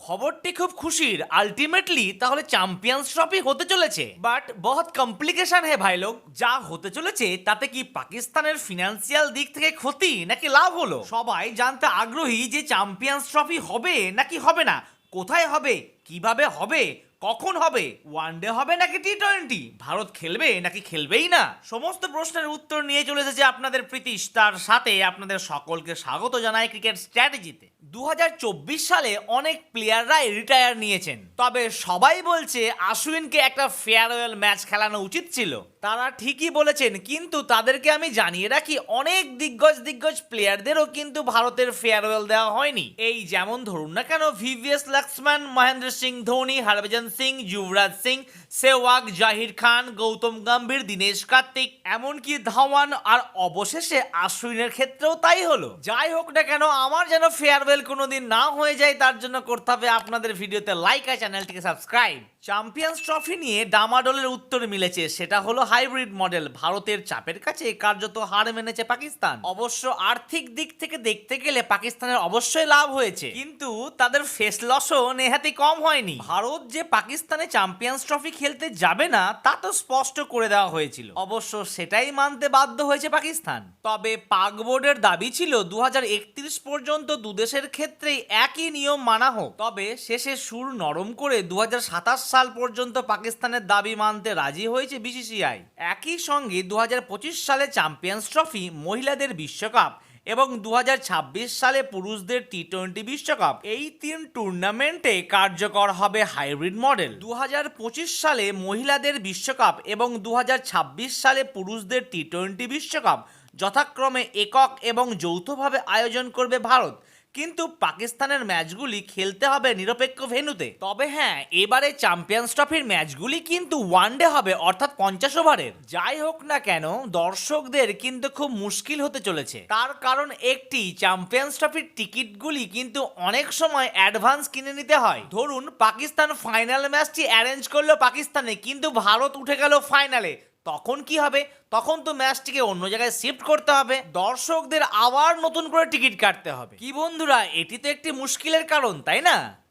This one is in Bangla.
খবরটি খুব খুশির, আলটিমেটলি তাহলে চ্যাম্পিয়ন্স ট্রফি হতে চলেছে। বাট বহুত কমপ্লিকেশন হে ভাই লোক, যা হতে চলেছে তাতে কি পাকিস্তানের ফিনান্সিয়াল দিক থেকে ক্ষতি নাকি লাভ হলো? সবাই জানতে আগ্রহী যে চ্যাম্পিয়ন্স ট্রফি হবে নাকি হবে না, কোথায় হবে, কিভাবে হবে, কখন হবে, ওয়ানডে হবে নাকি টি-20, ভারত খেলবে নাকি খেলবেই না, সমস্ত প্রশ্নের উত্তর নিয়ে চলে এসেছে আপনাদের প্রীতিশ। তার সাথে আপনাদের সকলকে স্বাগত জানাই ক্রিকেট স্ট্র্যাটেজিতে। 2024 সালে অনেক প্লেয়াররাই রিটায়ার নিয়েছেন, তবে সবাই বলছে আশ্বিনকে একটা ফেয়ারওয়েল ম্যাচ খেলানো উচিত ছিল। তারা ঠিকই বলেছেন, কিন্তু তাদেরকে আমি জানিয়ে রাখি অনেক দিগ্গজ প্লেয়ারদেরও কিন্তু ভারতের ফেয়ারওয়েল দেওয়া হয়নি। এই যেমন ধরুন না কেন ভিভিএস লক্ষ্মণ, মহেন্দ্র সিং ধোনি, হরভজন সিং, যুবরাজ সিং, সেহওয়াগ, জাহির খান, গৌতম গম্ভীর, দীনেশ কার্তিক, এমনকি ধাওয়ান, আর অবশেষে আশ্বিনের ক্ষেত্রেও তাই হলো। যাই হোক না কেন, আমার যেন ফেয়ারওয়েল কোনোদিন না হয়ে যায় তার জন্য করতে হবে আপনাদের ভিডিওতে লাইক আর চ্যানেলটিকে সাবস্ক্রাইব। চ্যাম্পিয়ন্স ট্রফি নিয়ে ডামাডোলের উত্তর মিলেছে, সেটা হলো হাইব্রিড মডেল। ভারতের চাপের কাছে কার্যত হার মেনেছে পাকিস্তান। অবশ্য আর্থিক দিক থেকে দেখতে গেলে পাকিস্তানের অবশ্যই লাভ হয়েছে, কিন্তু তাদের ফেস লসও নেহাতি কম হয়নি। ভারত যে পাকিস্তানে চ্যাম্পিয়ন্স ট্রফি খেলতে যাবে না তা তো স্পষ্ট করে দেওয়া হয়েছিল, অবশ্য সেটাই মানতে বাধ্য হয়েছে পাকিস্তান। তবে পাক বোর্ডের দাবি ছিল 2031 পর্যন্ত দুদেশের ক্ষেত্রেই একই নিয়ম মানা হোক। তবে শেষে সুর নরম করে 2027 সাল পর্যন্ত পাকিস্তানের দাবি মানতে রাজি হয়েছে বিসিসিআই। একই সঙ্গে 2025 সালে চ্যাম্পিয়ন্স ট্রফি, মহিলাদের বিশ্বকাপ এবং 2026 সালে পুরুষদের টি-20 বিশ্বকাপ, এই 3 টুর্নামেন্টে কার্যকর হবে হাইব্রিড মডেল। 2025 সালে মহিলাদের বিশ্বকাপ এবং 2026 সালে পুরুষদের টি-20 বিশ্বকাপ যথাক্রমে একক এবং যৌথভাবে আয়োজন করবে ভারত, কিন্তু পাকিস্তানের ম্যাচগুলি খেলতে হবে নিরপেক্ষ ভেন্যুতে। তবে হ্যাঁ, এবারে চ্যাম্পিয়ন্স ট্রফির ম্যাচগুলি কিন্তু ওয়ানডে হবে, অর্থাৎ 50 ওভারের। যাই হোক না কেন, দর্শকদের কিন্তু খুব মুশকিল হতে চলেছে। তার কারণ একটি, চ্যাম্পিয়ন্স ট্রফির টিকিটগুলি কিন্তু অনেক সময় অ্যাডভান্স কিনে নিতে হয়। ধরুন পাকিস্তান ফাইনাল ম্যাচটি অ্যারেঞ্জ করলো পাকিস্তানে, কিন্তু ভারত উঠে গেল ফাইনালে, তখন কি হবে? তখন তো ম্যাচটিকে অন্য জায়গায় শিফট করতে হবে, দর্শকদের আবার নতুন করে টিকিট কাটতে হবে। কি বন্ধুরা, এটি তো একটি মুশকিলের কারণ, তাই না?